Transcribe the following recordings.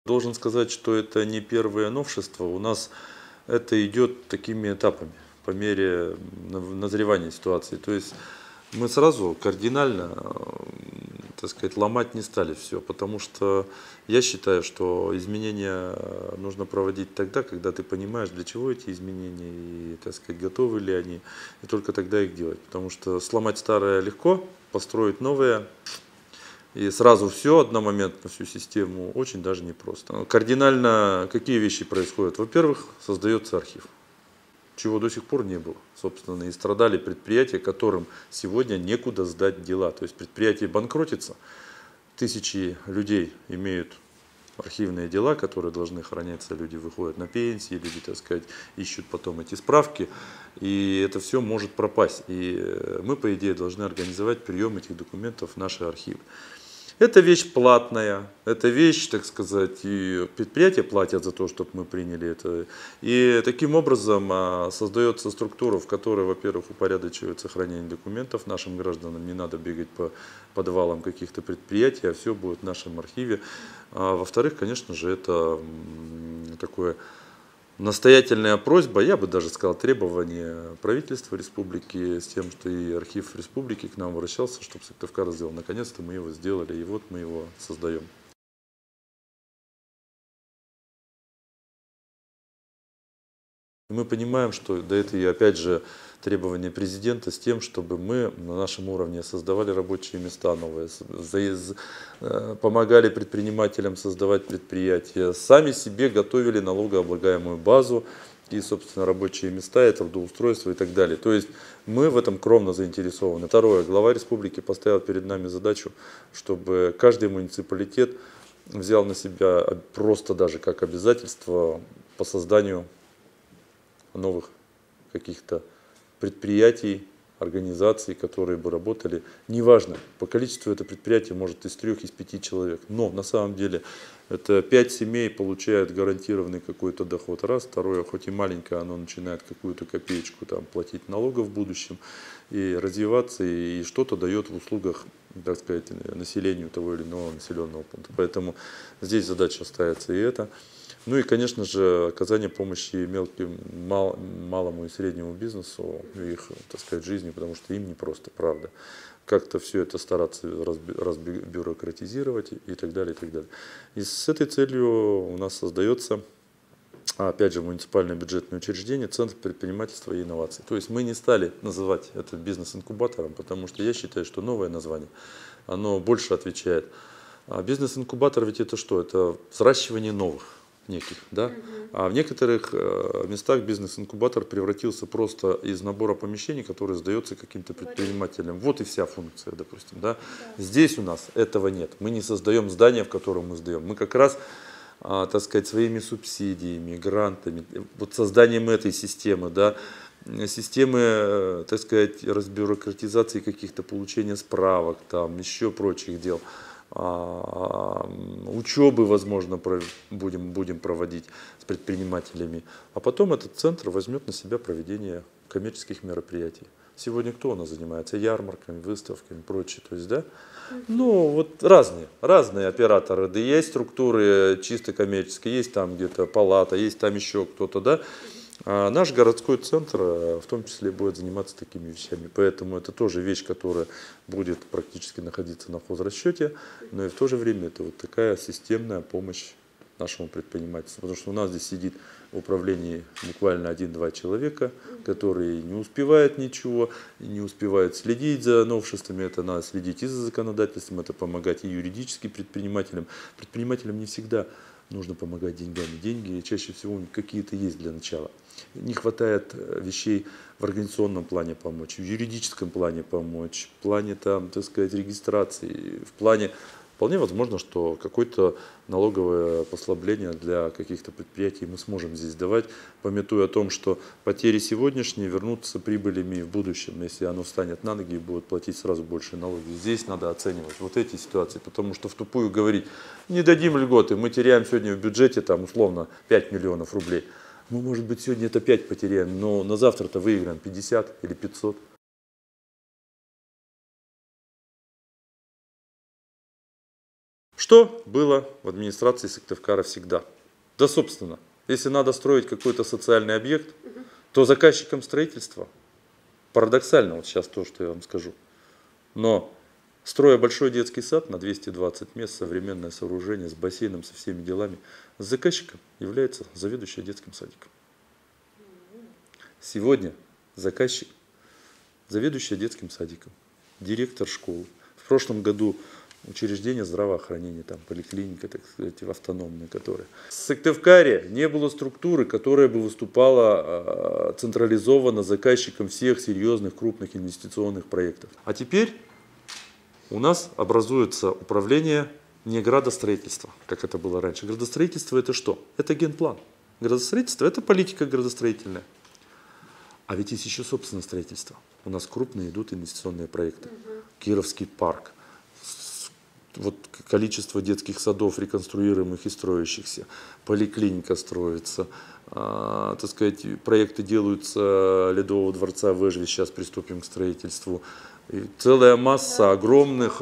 Должен сказать, что это не первое новшество. У нас это идет такими этапами по мере назревания ситуации. То есть мы сразу кардинально, так сказать, ломать не стали все, потому что я считаю, что изменения нужно проводить тогда, когда ты понимаешь, для чего эти изменения и, так сказать, готовы ли они, и только тогда их делать. Потому что сломать старое легко, построить новое и сразу все, одномоментно всю систему, очень даже непросто. Кардинально какие вещи происходят? Во-первых, создается архив, чего до сих пор не было. Собственно, и страдали предприятия, которым сегодня некуда сдать дела. То есть предприятие банкротится, тысячи людей имеют архивные дела, которые должны храниться, люди выходят на пенсии, люди, так сказать, ищут потом эти справки, и это все может пропасть. И мы, по идее, должны организовать прием этих документов в наши архивы. Это вещь платная, это вещь, так сказать, и предприятия платят за то, чтобы мы приняли это. И таким образом создается структура, в которой, во-первых, упорядочивает сохранение документов нашим гражданам, не надо бегать по подвалам каких-то предприятий, а все будет в нашем архиве. А во-вторых, конечно же, это такое настоятельная просьба, я бы даже сказал, требование правительства республики с тем, что и архив республики к нам обращался, чтобы Сыктывкар сделал. Наконец-то мы его сделали, и вот мы его создаем. Мы понимаем, что да, это и опять же требование президента с тем, чтобы мы на нашем уровне создавали рабочие места новые, помогали предпринимателям создавать предприятия, сами себе готовили налогооблагаемую базу и, собственно, рабочие места, и трудоустройство и так далее. То есть мы в этом кровно заинтересованы. Второе. Глава республики поставил перед нами задачу, чтобы каждый муниципалитет взял на себя просто даже как обязательство по созданию новых каких-то предприятий, организаций, которые бы работали. Неважно, по количеству это предприятие может из 3, из 5 человек. Но на самом деле это 5 семей получают гарантированный какой-то доход. Раз. Второе, хоть и маленькое, оно начинает какую-то копеечку там, платить налогов в будущем и развиваться, и что-то дает в услугах, так сказать, населению того или иного населенного пункта. Поэтому здесь задача ставится и это. Ну и, конечно же, оказание помощи мелким, малому и среднему бизнесу в их, так сказать, жизни, потому что им непросто, правда. Как-то все это стараться разбюрократизировать и так далее, и так далее. И с этой целью у нас создается, опять же, муниципальное бюджетное учреждение, Центр предпринимательства и инноваций. То есть мы не стали называть это бизнес-инкубатором, потому что я считаю, что новое название, оно больше отвечает. А бизнес-инкубатор ведь это что? Это взращивание новых неких, да? А в некоторых местах бизнес-инкубатор превратился просто из набора помещений, который сдается каким-то предпринимателям. Вот и вся функция, допустим, да? Здесь у нас этого нет. Мы не создаем здание, в котором мы сдаем. Мы как раз, так сказать, своими субсидиями, грантами, вот созданием этой системы, да, системы, так сказать, разбюрократизации каких-то, получения справок, там, еще прочих дел, учебы, возможно, будем проводить с предпринимателями. А потом этот центр возьмет на себя проведение коммерческих мероприятий. Сегодня кто у нас занимается? Ярмарками, выставками, прочее. То есть, да? Ну, вот разные операторы. Да есть структуры чисто коммерческие, есть там где-то палата, есть там еще кто-то, да? А наш городской центр в том числе будет заниматься такими вещами. Поэтому это тоже вещь, которая будет практически находиться на хозрасчете, но и в то же время это вот такая системная помощь нашему предпринимательству. Потому что у нас здесь сидит в управлении буквально 1-2 человека, которые не успевают ничего, не успевают следить за новшествами. Это надо следить и за законодательством, это помогать и юридически предпринимателям. Предпринимателям не всегда нужно помогать деньгами. Деньги чаще всего какие-то есть для начала. Не хватает вещей в организационном плане помочь, в юридическом плане помочь, в плане там, так сказать, регистрации, в плане, вполне возможно, что какое-то налоговое послабление для каких-то предприятий мы сможем здесь давать, памятуя о том, что потери сегодняшние вернутся прибылями в будущем, если оно встанет на ноги и будет платить сразу больше налоги. Здесь надо оценивать вот эти ситуации, потому что в тупую говорить, не дадим льготы, мы теряем сегодня в бюджете там условно 5 миллионов рублей. Мы, может быть, сегодня это 5 потеряем, но на завтра-то выиграем 50 или 500. Что было в администрации Сыктывкара всегда? Да, собственно, если надо строить какой-то социальный объект, то заказчиком строительства, парадоксально, вот сейчас то, что я вам скажу, но строя большой детский сад на 220 мест, современное сооружение с бассейном, со всеми делами, заказчиком является заведующая детским садиком. Сегодня заказчик, заведующая детским садиком, директор школы. В прошлом году учреждение здравоохранения, там поликлиника, так сказать, автономная, которая. В Сыктывкаре не было структуры, которая бы выступала централизованно заказчиком всех серьезных крупных инвестиционных проектов. А теперь у нас образуется управление не градостроительства, как это было раньше. Градостроительство это что? Это генплан. Градостроительство это политика градостроительная. А ведь есть еще собственное строительство. У нас крупные идут инвестиционные проекты. Кировский парк. Вот количество детских садов реконструируемых и строящихся. Поликлиника строится. Так сказать, проекты делаются Ледового дворца в Эжве. Сейчас приступим к строительству. И целая масса огромных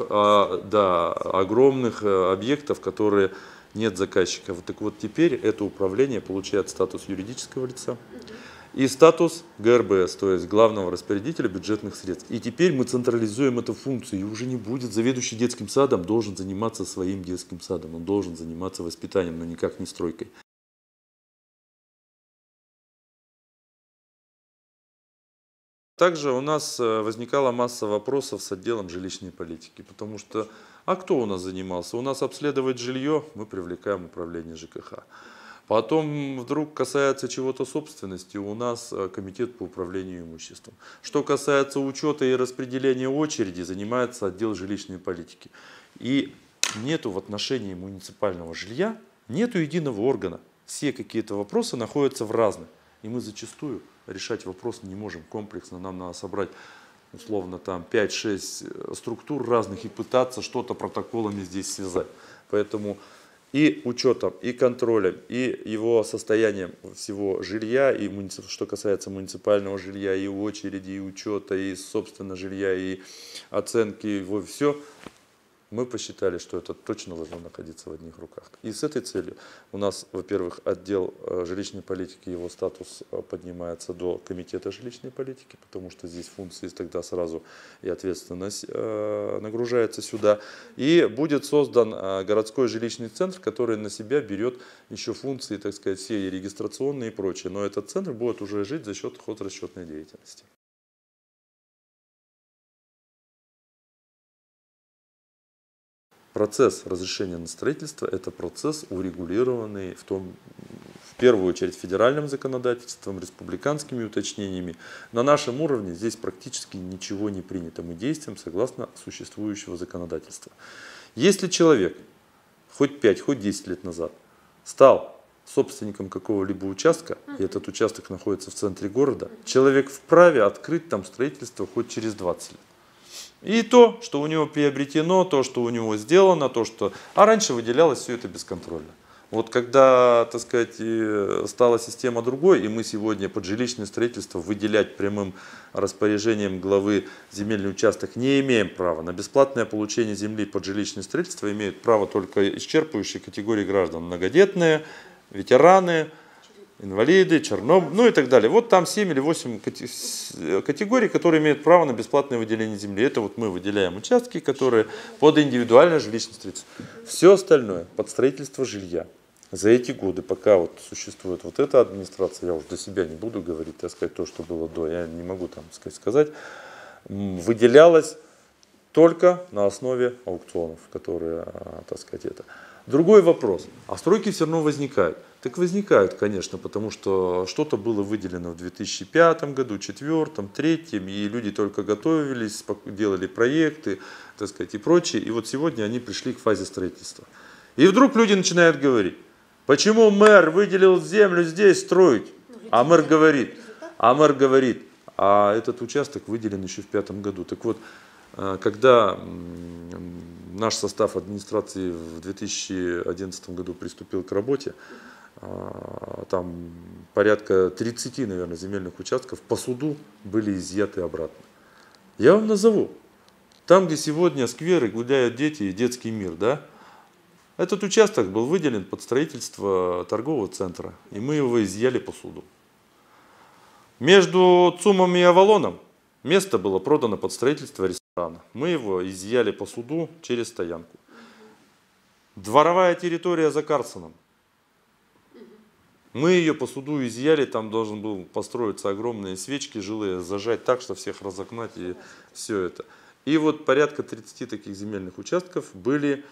объектов, которые нет заказчика. Так вот теперь это управление получает статус юридического лица и статус ГРБС, то есть главного распорядителя бюджетных средств. И теперь мы централизуем эту функцию, и уже не будет заведующий детским садом должен заниматься своим детским садом, он должен заниматься воспитанием, но никак не стройкой. Также у нас возникала масса вопросов с отделом жилищной политики, потому что, а кто у нас занимался? У нас обследовать жилье, мы привлекаем управление ЖКХ. Потом вдруг касается чего-то собственности, у нас комитет по управлению имуществом. Что касается учета и распределения очереди, занимается отдел жилищной политики. И нету в отношении муниципального жилья, нету единого органа. Все какие-то вопросы находятся в разных. И мы зачастую решать вопрос не можем комплексно. Нам надо собрать условно там 5-6 структур разных и пытаться что-то протоколами здесь связать. Поэтому и учетом, и контролем, и его состоянием всего жилья, и что касается муниципального жилья, и очереди, и учета, и собственно жилья, и оценки, его все, мы посчитали, что это точно должно находиться в одних руках. И с этой целью у нас, во-первых, отдел жилищной политики, его статус поднимается до комитета жилищной политики, потому что здесь функции тогда сразу и ответственность нагружается сюда. И будет создан городской жилищный центр, который на себя берет еще функции, так сказать, все и регистрационные и прочее. Но этот центр будет уже жить за счет хозрасчетной деятельности. Процесс разрешения на строительство – это процесс, урегулированный в первую очередь федеральным законодательством, республиканскими уточнениями. На нашем уровне здесь практически ничего не принято. Мы действуем согласно существующего законодательства. Если человек хоть 5, хоть 10 лет назад стал собственником какого-либо участка, и этот участок находится в центре города, человек вправе открыть там строительство хоть через 20 лет. И то, что у него приобретено, то, что у него сделано, то, что... А раньше выделялось все это бесконтрольно. Вот когда, так сказать, стала система другой, и мы сегодня под жилищное строительство выделять прямым распоряжением главы земельный участок не имеем права. На бесплатное получение земли под жилищное строительство имеют право только исчерпывающие категории граждан. Многодетные, ветераны, инвалиды, Чернобыль, ну и так далее. Вот там 7 или 8 категорий, которые имеют право на бесплатное выделение земли. Это вот мы выделяем участки, которые под индивидуальное жилищное строительство. Все остальное под строительство жилья. За эти годы, пока вот существует вот эта администрация, я уж до себя не буду говорить, так сказать, то, что было до, я не могу там сказать, выделялось только на основе аукционов, которые, так сказать, это. Другой вопрос. А стройки все равно возникают. Так возникают, конечно, потому что что-то было выделено в 2005 году, 2004, 2003, и люди только готовились, делали проекты, так сказать, и прочее. И вот сегодня они пришли к фазе строительства. И вдруг люди начинают говорить, почему мэр выделил землю здесь строить? А мэр говорит, а этот участок выделен еще в 2005 году. Так вот, когда наш состав администрации в 2011 году приступил к работе, там порядка 30, наверное, земельных участков по суду были изъяты обратно. Я вам назову. Там, где сегодня скверы, гуляют дети и детский мир, да? Этот участок был выделен под строительство торгового центра, и мы его изъяли по суду. Между ЦУМом и Авалоном место было продано под строительство ресторана. Мы его изъяли по суду через стоянку. Дворовая территория за Карсоном. Мы ее по суду изъяли, там должен был построиться огромные свечки жилые, зажать так, что всех разогнать и все это. И вот порядка 30 таких земельных участков были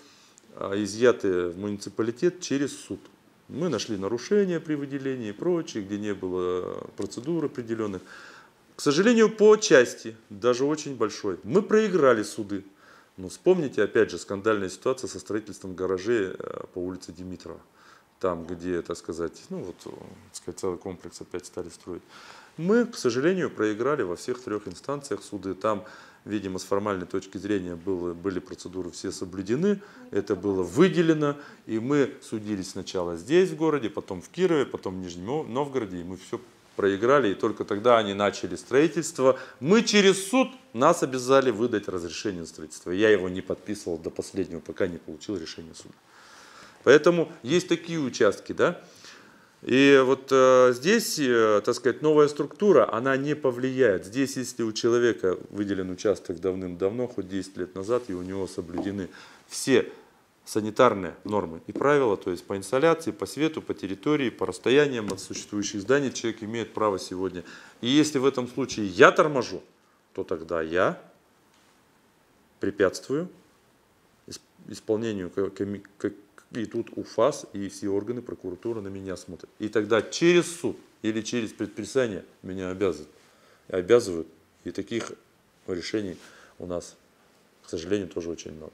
изъяты в муниципалитет через суд. Мы нашли нарушения при выделении и прочее, где не было процедур определенных. К сожалению, по части, даже очень большой, мы проиграли суды. Но вспомните, опять же, скандальная ситуация со строительством гаражей по улице Димитрова. Там, где, так сказать, целый комплекс опять стали строить. Мы, к сожалению, проиграли во всех 3 инстанциях суды. Там, видимо, с формальной точки зрения были процедуры все соблюдены, это было выделено, и мы судились сначала здесь, в городе, потом в Кирове, потом в Нижнем Новгороде, и мы все проиграли, и только тогда они начали строительство. Мы через суд, нас обязали выдать разрешение на строительство. Я его не подписывал до последнего, пока не получил решение суда. Поэтому есть такие участки, да. И вот здесь, так сказать, новая структура, она не повлияет. Здесь, если у человека выделен участок давным-давно, хоть 10 лет назад, и у него соблюдены все санитарные нормы и правила, то есть по инсталляции, по свету, по территории, по расстояниям от существующих зданий, человек имеет право сегодня. И если в этом случае я торможу, то тогда я препятствую исполнению, и тут УФАС и все органы прокуратуры на меня смотрят. И тогда через суд или через предписание меня обязывают. И таких решений у нас, к сожалению, тоже очень много.